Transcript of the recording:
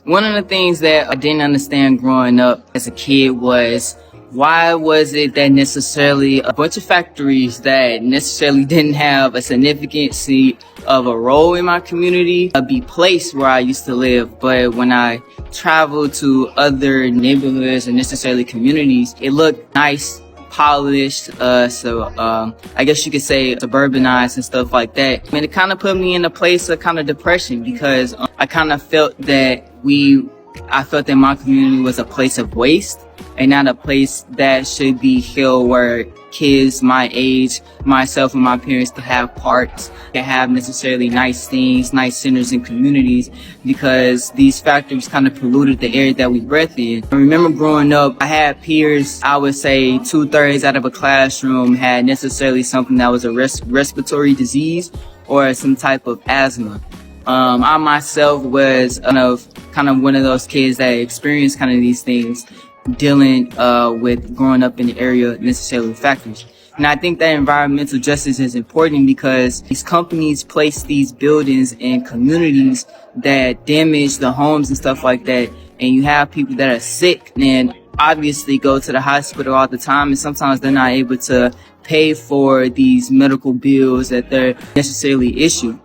One of the things that I didn't understand growing up as a kid was why was it that necessarily a bunch of factories that necessarily didn't have a significancy of a role in my community be placed where I used to live. But when I traveled to other neighborhoods and necessarily communities, it looked nice, polished, I guess you could say suburbanized and stuff like that. And it kind of put me in a place of kind of depression because I kind of felt that I felt that my community was a place of waste and not a place that should be held where kids my age, myself and my parents could have parks, could have necessarily nice things, nice centers and communities, because these factories kind of polluted the air that we breathe in. I remember growing up, I had peers, I would say 2/3 out of a classroom had necessarily something that was a respiratory disease or some type of asthma. I myself was kind of one of those kids that experienced kind of these things, dealing with growing up in the area necessarily with factories. And I think that environmental justice is important because these companies place these buildings in communities that damage the homes and stuff like that. And you have people that are sick and obviously go to the hospital all the time, and sometimes they're not able to pay for these medical bills that they're necessarily issued.